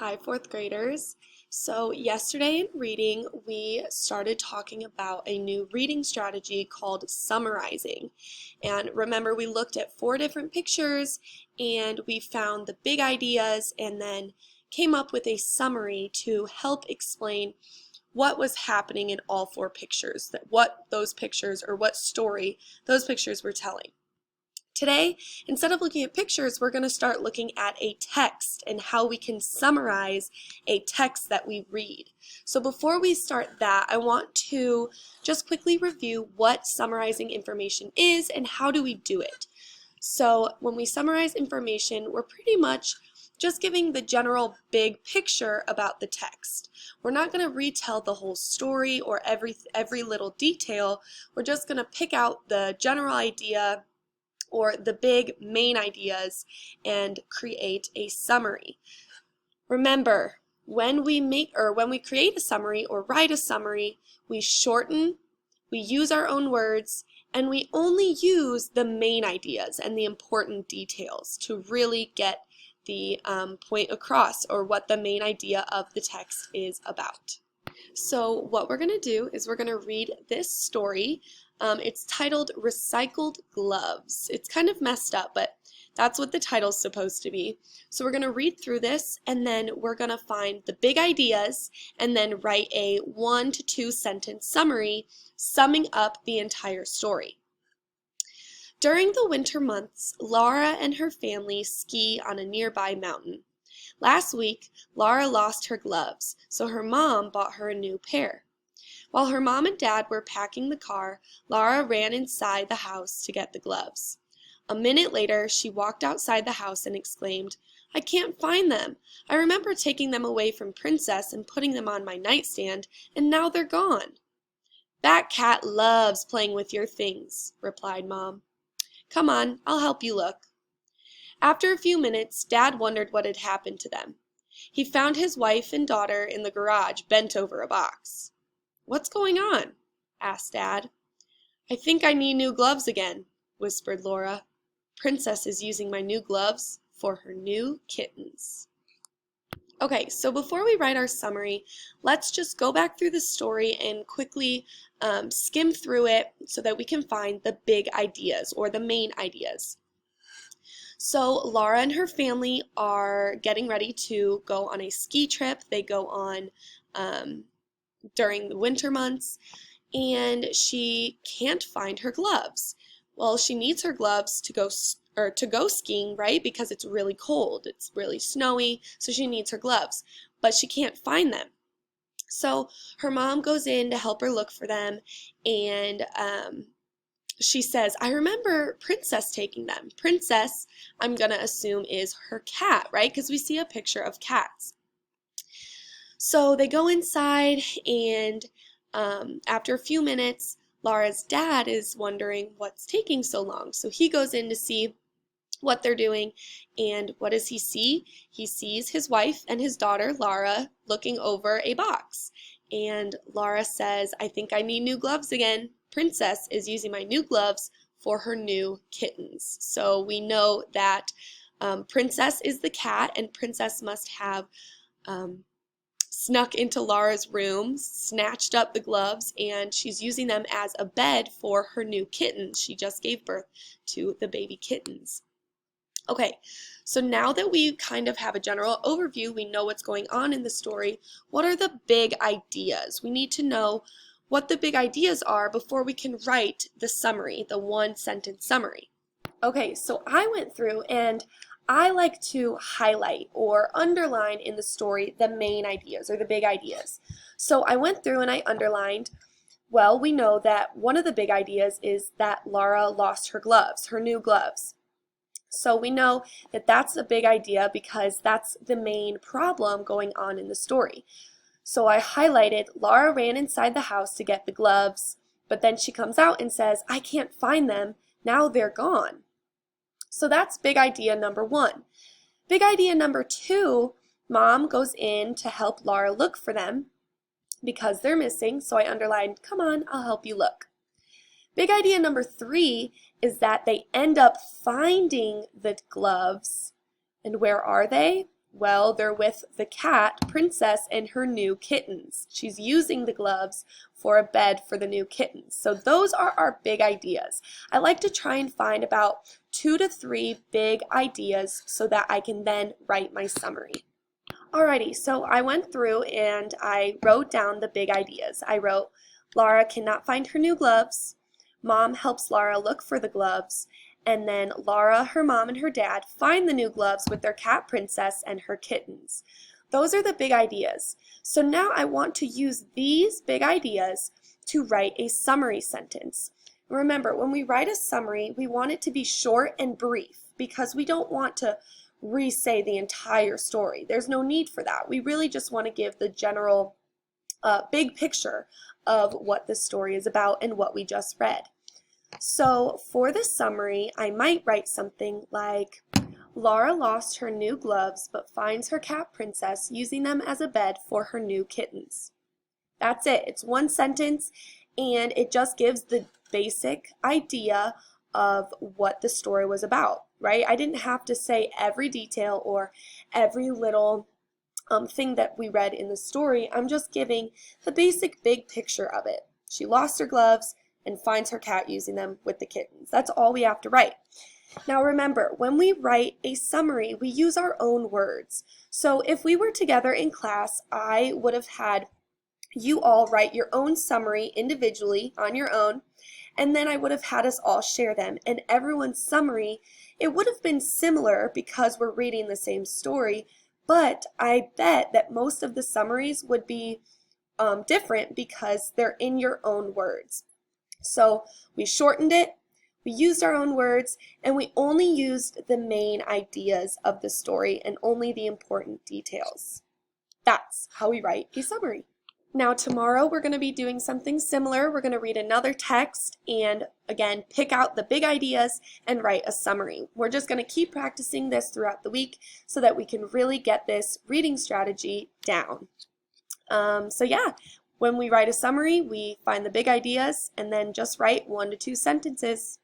Hi, fourth graders. So yesterday in reading, we started talking about a new reading strategy called summarizing. And remember, we looked at 4 different pictures and we found the big ideas and then came up with a summary to help explain what was happening in all 4 pictures, what those pictures or what story those pictures were telling. Today, instead of looking at pictures, we're going to start looking at a text and how we can summarize a text that we read. So before we start that, I want to just quickly review what summarizing information is and how do we do it. So when we summarize information, we're pretty much just giving the general big picture about the text. We're not going to retell the whole story or every little detail. We're just going to pick out the general idea or the big main ideas and create a summary. Remember, when we create a summary or write a summary, we shorten, we use our own words, and we only use the main ideas and the important details to really get the point across, or what the main idea of the text is about. So what we're going to do is we're going to read this story. It's titled Recycled Gloves. It's kind of messed up, but that's what the title's supposed to be. So we're going to read through this, and then we're going to find the big ideas and then write a 1 to 2 sentence summary summing up the entire story. During the winter months, Laura and her family ski on a nearby mountain. Last week, Laura lost her gloves, so her mom bought her a new pair. While her mom and dad were packing the car, Laura ran inside the house to get the gloves. A minute later, she walked outside the house and exclaimed, "I can't find them. I remember taking them away from Princess and putting them on my nightstand, and now they're gone." "That cat loves playing with your things," replied Mom. "Come on, I'll help you look." After a few minutes, Dad wondered what had happened to them. He found his wife and daughter in the garage, bent over a box. "What's going on?" asked Dad. "I think I need new gloves again," whispered Laura. "Princess is using my new gloves for her new kittens." Okay, so before we write our summary, let's just go back through the story and quickly skim through it so that we can find the big ideas or the main ideas. So Laura and her family are getting ready to go on a ski trip. They go on during the winter months, and she can't find her gloves. Well, she needs her gloves to go skiing, right? Because it's really cold, it's really snowy, so she needs her gloves, but she can't find them. So her mom goes in to help her look for them, and she says, "I remember Princess taking them." Princess, I'm gonna assume, is her cat, right? Because we see a picture of cats. So they go inside, and after a few minutes, Laura's dad is wondering what's taking so long. So he goes in to see what they're doing, and what does he see? He sees his wife and his daughter, Laura, looking over a box. And Laura says, "I think I need new gloves again. Princess is using my new gloves for her new kittens." So we know that Princess is the cat, and Princess must have snuck into Laura's room, snatched up the gloves, and she's using them as a bed for her new kittens. She just gave birth to the baby kittens. Okay, so now that we kind of have a general overview, we know what's going on in the story, what are the big ideas? We need to know what the big ideas are before we can write the summary, the 1 sentence summary. Okay, so I went through and I like to highlight or underline in the story the main ideas or the big ideas. So I went through and I underlined, well, we know that one of the big ideas is that Laura lost her gloves, her new gloves. So we know that that's a big idea because that's the main problem going on in the story. So I highlighted, Laura ran inside the house to get the gloves, but then she comes out and says, "I can't find them. Now they're gone." So that's big idea number 1. Big idea number 2, Mom goes in to help Laura look for them because they're missing. So I underlined, "Come on, I'll help you look." Big idea number 3 is that they end up finding the gloves. And where are they? Well, they're with the cat, Princess, and her new kittens. She's using the gloves for a bed for the new kittens. So those are our big ideas. I like to try and find about 2 to 3 big ideas so that I can then write my summary. Alrighty, so I went through and I wrote down the big ideas. I wrote, Lara cannot find her new gloves. Mom helps Lara look for the gloves. And then Lara, her mom, and her dad find the new gloves with their cat Princess and her kittens. Those are the big ideas. So now I want to use these big ideas to write a summary sentence. Remember, when we write a summary, we want it to be short and brief because we don't want to re-say the entire story. There's no need for that. We really just want to give the general big picture of what the story is about and what we just read. So for the summary, I might write something like, Lara lost her new gloves but finds her cat Princess using them as a bed for her new kittens. That's it. It's one sentence and it just gives the basic idea of what the story was about, right? I didn't have to say every detail or every little thing that we read in the story. I'm just giving the basic big picture of it. She lost her gloves and finds her cat using them with the kittens. That's all we have to write. Now remember, when we write a summary, we use our own words. So if we were together in class, I would have had you all write your own summary individually on your own, and then I would have had us all share them. And everyone's summary, it would have been similar because we're reading the same story, but I bet that most of the summaries would be different because they're in your own words. So we shortened it, we used our own words, and we only used the main ideas of the story and only the important details. That's how we write a summary. Now tomorrow we're going to be doing something similar. We're going to read another text and again pick out the big ideas and write a summary. We're just going to keep practicing this throughout the week so that we can really get this reading strategy down. So yeah, when we write a summary, we find the big ideas and then just write 1 to 2 sentences.